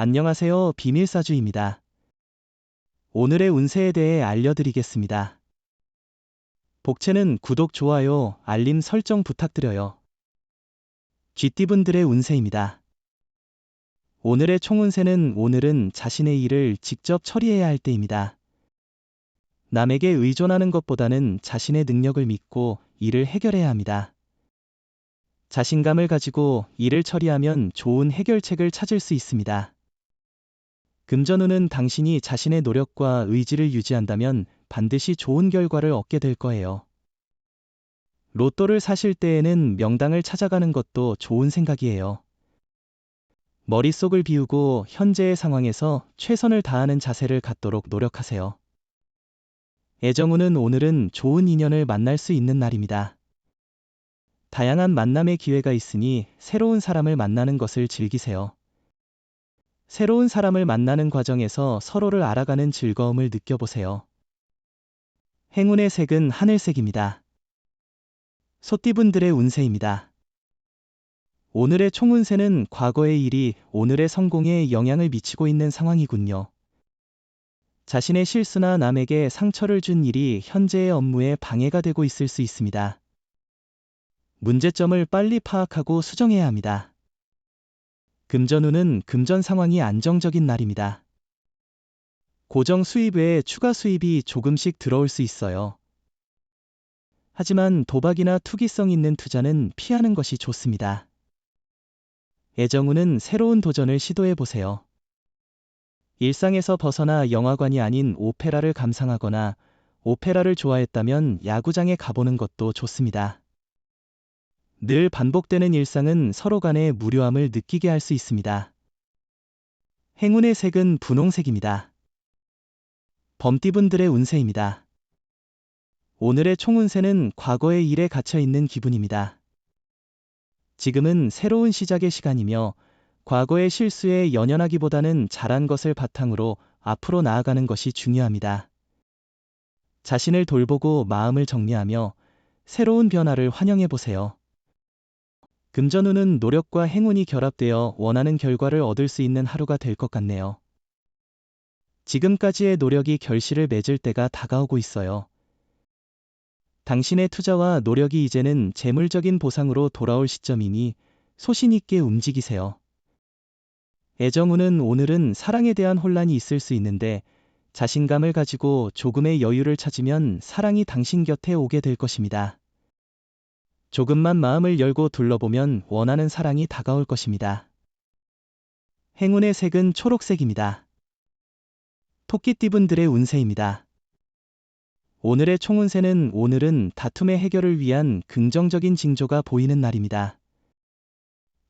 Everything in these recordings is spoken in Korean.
안녕하세요. 비밀사주입니다. 오늘의 운세에 대해 알려드리겠습니다. 복채는 구독, 좋아요, 알림 설정 부탁드려요. 쥐띠분들의 운세입니다. 오늘의 총운세는 오늘은 자신의 일을 직접 처리해야 할 때입니다. 남에게 의존하는 것보다는 자신의 능력을 믿고 일을 해결해야 합니다. 자신감을 가지고 일을 처리하면 좋은 해결책을 찾을 수 있습니다. 금전운은 당신이 자신의 노력과 의지를 유지한다면 반드시 좋은 결과를 얻게 될 거예요. 로또를 사실 때에는 명당을 찾아가는 것도 좋은 생각이에요. 머릿속을 비우고 현재의 상황에서 최선을 다하는 자세를 갖도록 노력하세요. 애정운은 오늘은 좋은 인연을 만날 수 있는 날입니다. 다양한 만남의 기회가 있으니 새로운 사람을 만나는 것을 즐기세요. 새로운 사람을 만나는 과정에서 서로를 알아가는 즐거움을 느껴보세요. 행운의 색은 하늘색입니다. 소띠분들의 운세입니다. 오늘의 총운세는 과거의 일이 오늘의 성공에 영향을 미치고 있는 상황이군요. 자신의 실수나 남에게 상처를 준 일이 현재의 업무에 방해가 되고 있을 수 있습니다. 문제점을 빨리 파악하고 수정해야 합니다. 금전운은 금전 상황이 안정적인 날입니다. 고정 수입 외에 추가 수입이 조금씩 들어올 수 있어요. 하지만 도박이나 투기성 있는 투자는 피하는 것이 좋습니다. 애정운은 새로운 도전을 시도해 보세요. 일상에서 벗어나 영화관이 아닌 오페라를 감상하거나 오페라를 좋아했다면 야구장에 가보는 것도 좋습니다. 늘 반복되는 일상은 서로 간의 무료함을 느끼게 할 수 있습니다. 행운의 색은 분홍색입니다. 범띠분들의 운세입니다. 오늘의 총운세는 과거의 일에 갇혀있는 기분입니다. 지금은 새로운 시작의 시간이며 과거의 실수에 연연하기보다는 잘한 것을 바탕으로 앞으로 나아가는 것이 중요합니다. 자신을 돌보고 마음을 정리하며 새로운 변화를 환영해 보세요. 금전운은 노력과 행운이 결합되어 원하는 결과를 얻을 수 있는 하루가 될 것 같네요. 지금까지의 노력이 결실을 맺을 때가 다가오고 있어요. 당신의 투자와 노력이 이제는 재물적인 보상으로 돌아올 시점이니 소신 있게 움직이세요. 애정운은 오늘은 사랑에 대한 혼란이 있을 수 있는데 자신감을 가지고 조금의 여유를 찾으면 사랑이 당신 곁에 오게 될 것입니다. 조금만 마음을 열고 둘러보면 원하는 사랑이 다가올 것입니다. 행운의 색은 초록색입니다. 토끼띠분들의 운세입니다. 오늘의 총운세는 오늘은 다툼의 해결을 위한 긍정적인 징조가 보이는 날입니다.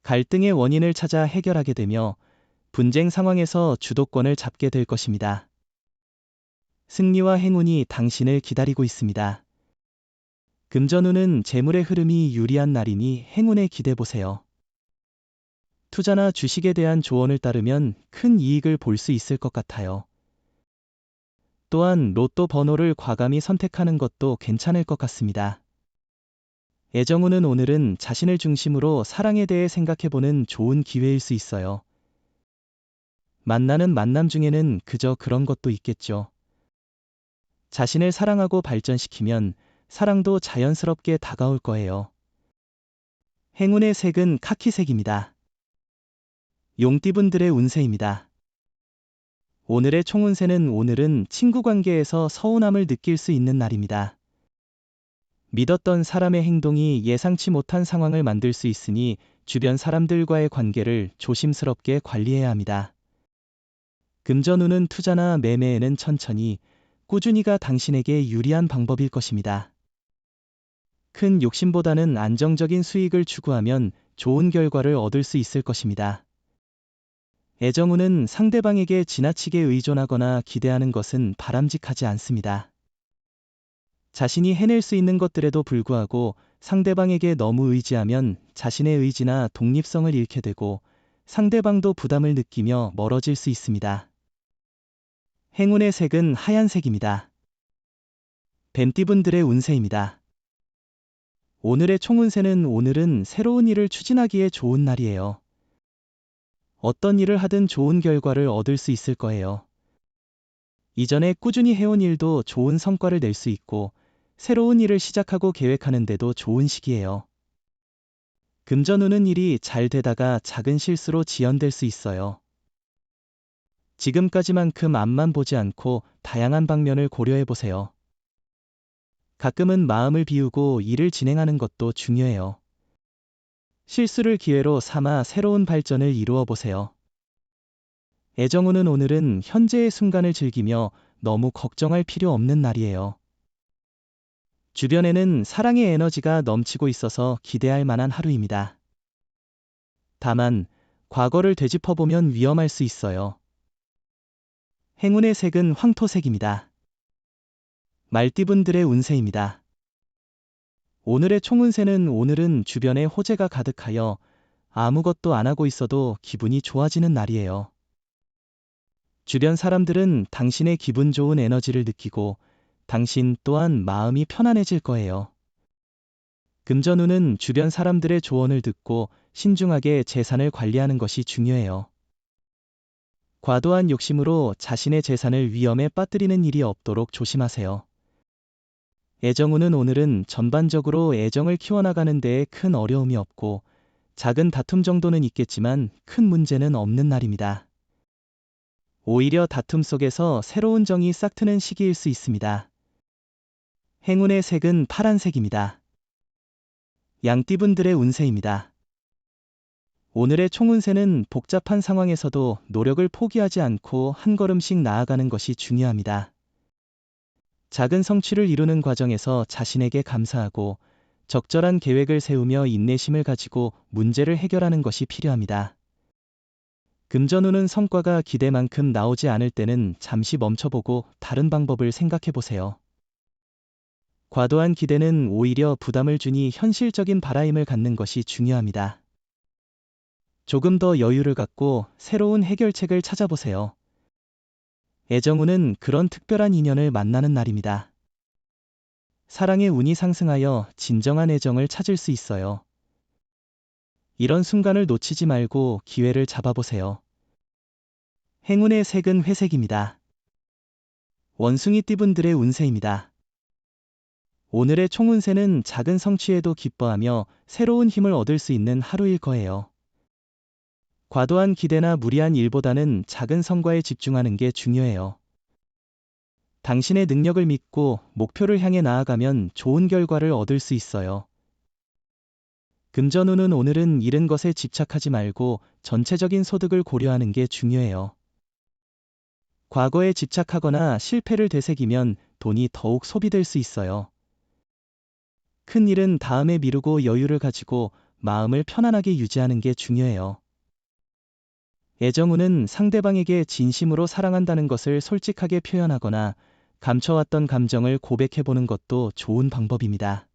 갈등의 원인을 찾아 해결하게 되며 분쟁 상황에서 주도권을 잡게 될 것입니다. 승리와 행운이 당신을 기다리고 있습니다. 금전운은 재물의 흐름이 유리한 날이니 행운에 기대보세요. 투자나 주식에 대한 조언을 따르면 큰 이익을 볼 수 있을 것 같아요. 또한 로또 번호를 과감히 선택하는 것도 괜찮을 것 같습니다. 애정운은 오늘은 자신을 중심으로 사랑에 대해 생각해보는 좋은 기회일 수 있어요. 만나는 만남 중에는 그저 그런 것도 있겠죠. 자신을 사랑하고 발전시키면 사랑도 자연스럽게 다가올 거예요. 행운의 색은 카키색입니다. 용띠분들의 운세입니다. 오늘의 총운세는 오늘은 친구 관계에서 서운함을 느낄 수 있는 날입니다. 믿었던 사람의 행동이 예상치 못한 상황을 만들 수 있으니 주변 사람들과의 관계를 조심스럽게 관리해야 합니다. 금전운은 투자나 매매에는 천천히, 꾸준히가 당신에게 유리한 방법일 것입니다. 큰 욕심보다는 안정적인 수익을 추구하면 좋은 결과를 얻을 수 있을 것입니다. 애정운은 상대방에게 지나치게 의존하거나 기대하는 것은 바람직하지 않습니다. 자신이 해낼 수 있는 것들에도 불구하고 상대방에게 너무 의지하면 자신의 의지나 독립성을 잃게 되고 상대방도 부담을 느끼며 멀어질 수 있습니다. 행운의 색은 하얀색입니다. 뱀띠분들의 운세입니다. 오늘의 총운세는 오늘은 새로운 일을 추진하기에 좋은 날이에요. 어떤 일을 하든 좋은 결과를 얻을 수 있을 거예요. 이전에 꾸준히 해온 일도 좋은 성과를 낼 수 있고, 새로운 일을 시작하고 계획하는데도 좋은 시기예요. 금전운은 일이 잘 되다가 작은 실수로 지연될 수 있어요. 지금까지만큼 앞만 보지 않고 다양한 방면을 고려해 보세요. 가끔은 마음을 비우고 일을 진행하는 것도 중요해요. 실수를 기회로 삼아 새로운 발전을 이루어 보세요. 애정운은 오늘은 현재의 순간을 즐기며 너무 걱정할 필요 없는 날이에요. 주변에는 사랑의 에너지가 넘치고 있어서 기대할 만한 하루입니다. 다만, 과거를 되짚어보면 위험할 수 있어요. 행운의 색은 황토색입니다. 말띠분들의 운세입니다. 오늘의 총운세는 오늘은 주변에 호재가 가득하여 아무것도 안 하고 있어도 기분이 좋아지는 날이에요. 주변 사람들은 당신의 기분 좋은 에너지를 느끼고 당신 또한 마음이 편안해질 거예요. 금전운은 주변 사람들의 조언을 듣고 신중하게 재산을 관리하는 것이 중요해요. 과도한 욕심으로 자신의 재산을 위험에 빠뜨리는 일이 없도록 조심하세요. 애정운은 오늘은 전반적으로 애정을 키워나가는 데에 큰 어려움이 없고 작은 다툼 정도는 있겠지만 큰 문제는 없는 날입니다. 오히려 다툼 속에서 새로운 정이 싹트는 시기일 수 있습니다. 행운의 색은 파란색입니다. 양띠분들의 운세입니다. 오늘의 총운세는 복잡한 상황에서도 노력을 포기하지 않고 한 걸음씩 나아가는 것이 중요합니다. 작은 성취를 이루는 과정에서 자신에게 감사하고 적절한 계획을 세우며 인내심을 가지고 문제를 해결하는 것이 필요합니다. 금전운은 성과가 기대만큼 나오지 않을 때는 잠시 멈춰보고 다른 방법을 생각해 보세요. 과도한 기대는 오히려 부담을 주니 현실적인 바라임을 갖는 것이 중요합니다. 조금 더 여유를 갖고 새로운 해결책을 찾아보세요. 애정운은 그런 특별한 인연을 만나는 날입니다. 사랑의 운이 상승하여 진정한 애정을 찾을 수 있어요. 이런 순간을 놓치지 말고 기회를 잡아보세요. 행운의 색은 회색입니다. 원숭이띠분들의 운세입니다. 오늘의 총운세는 작은 성취에도 기뻐하며 새로운 힘을 얻을 수 있는 하루일 거예요. 과도한 기대나 무리한 일보다는 작은 성과에 집중하는 게 중요해요. 당신의 능력을 믿고 목표를 향해 나아가면 좋은 결과를 얻을 수 있어요. 금전운은 오늘은 잃은 것에 집착하지 말고 전체적인 소득을 고려하는 게 중요해요. 과거에 집착하거나 실패를 되새기면 돈이 더욱 소비될 수 있어요. 큰 일은 다음에 미루고 여유를 가지고 마음을 편안하게 유지하는 게 중요해요. 애정운은 상대방에게 진심으로 사랑한다는 것을 솔직하게 표현하거나 감춰왔던 감정을 고백해보는 것도 좋은 방법입니다.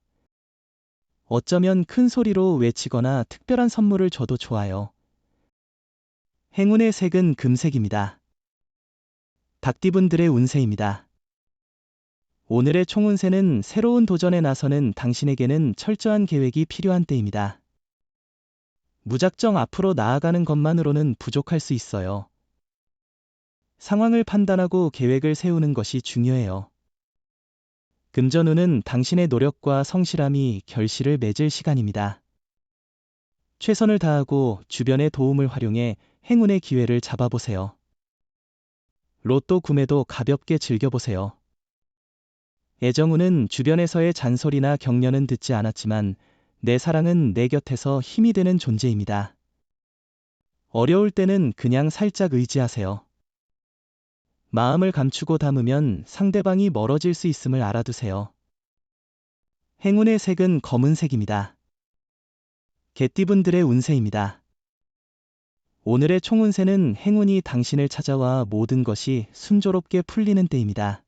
어쩌면 큰 소리로 외치거나 특별한 선물을 줘도 좋아요. 행운의 색은 금색입니다. 닭띠분들의 운세입니다. 오늘의 총운세는 새로운 도전에 나서는 당신에게는 철저한 계획이 필요한 때입니다. 무작정 앞으로 나아가는 것만으로는 부족할 수 있어요. 상황을 판단하고 계획을 세우는 것이 중요해요. 금전운은 당신의 노력과 성실함이 결실을 맺을 시간입니다. 최선을 다하고 주변의 도움을 활용해 행운의 기회를 잡아보세요. 로또 구매도 가볍게 즐겨보세요. 애정운은 주변에서의 잔소리나 격려는 듣지 않았지만 내 사랑은 내 곁에서 힘이 되는 존재입니다. 어려울 때는 그냥 살짝 의지하세요. 마음을 감추고 담으면 상대방이 멀어질 수 있음을 알아두세요. 행운의 색은 검은색입니다. 개띠분들의 운세입니다. 오늘의 총운세는 행운이 당신을 찾아와 모든 것이 순조롭게 풀리는 때입니다.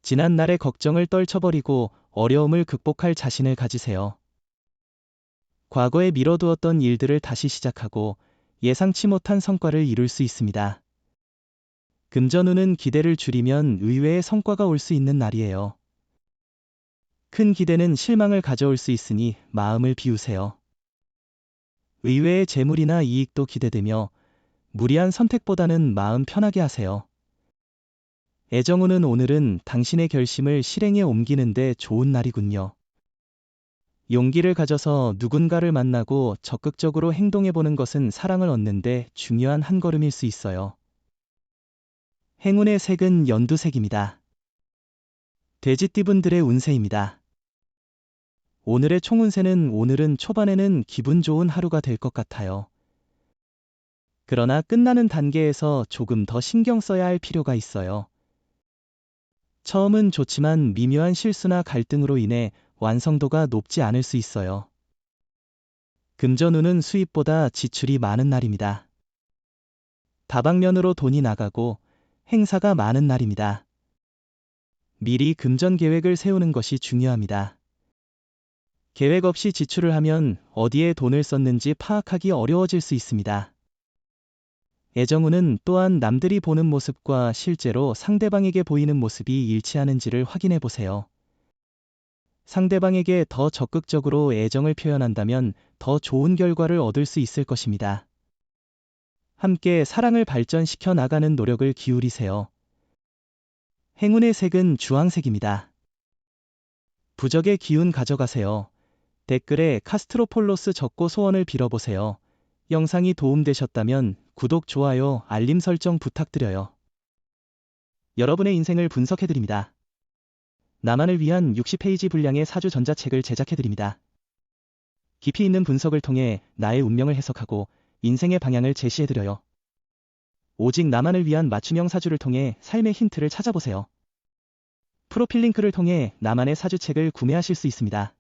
지난날의 걱정을 떨쳐버리고 어려움을 극복할 자신을 가지세요. 과거에 미뤄두었던 일들을 다시 시작하고 예상치 못한 성과를 이룰 수 있습니다. 금전운은 기대를 줄이면 의외의 성과가 올 수 있는 날이에요. 큰 기대는 실망을 가져올 수 있으니 마음을 비우세요. 의외의 재물이나 이익도 기대되며 무리한 선택보다는 마음 편하게 하세요. 애정운은 오늘은 당신의 결심을 실행에 옮기는데 좋은 날이군요. 용기를 가져서 누군가를 만나고 적극적으로 행동해보는 것은 사랑을 얻는데 중요한 한 걸음일 수 있어요. 행운의 색은 연두색입니다. 돼지띠분들의 운세입니다. 오늘의 총운세는 오늘은 초반에는 기분 좋은 하루가 될 것 같아요. 그러나 끝나는 단계에서 조금 더 신경 써야 할 필요가 있어요. 처음은 좋지만 미묘한 실수나 갈등으로 인해 완성도가 높지 않을 수 있어요. 금전운은 수입보다 지출이 많은 날입니다. 다방면으로 돈이 나가고 행사가 많은 날입니다. 미리 금전 계획을 세우는 것이 중요합니다. 계획 없이 지출을 하면 어디에 돈을 썼는지 파악하기 어려워질 수 있습니다. 애정운은 또한 남들이 보는 모습과 실제로 상대방에게 보이는 모습이 일치하는지를 확인해 보세요. 상대방에게 더 적극적으로 애정을 표현한다면 더 좋은 결과를 얻을 수 있을 것입니다. 함께 사랑을 발전시켜 나가는 노력을 기울이세요. 행운의 색은 주황색입니다. 부적의 기운 가져가세요. 댓글에 카스트로폴로스 적고 소원을 빌어보세요. 영상이 도움되셨다면 구독, 좋아요, 알림 설정 부탁드려요. 여러분의 인생을 분석해드립니다. 나만을 위한 60페이지 분량의 사주 전자책을 제작해드립니다. 깊이 있는 분석을 통해 나의 운명을 해석하고 인생의 방향을 제시해드려요. 오직 나만을 위한 맞춤형 사주를 통해 삶의 힌트를 찾아보세요. 프로필 링크를 통해 나만의 사주책을 구매하실 수 있습니다.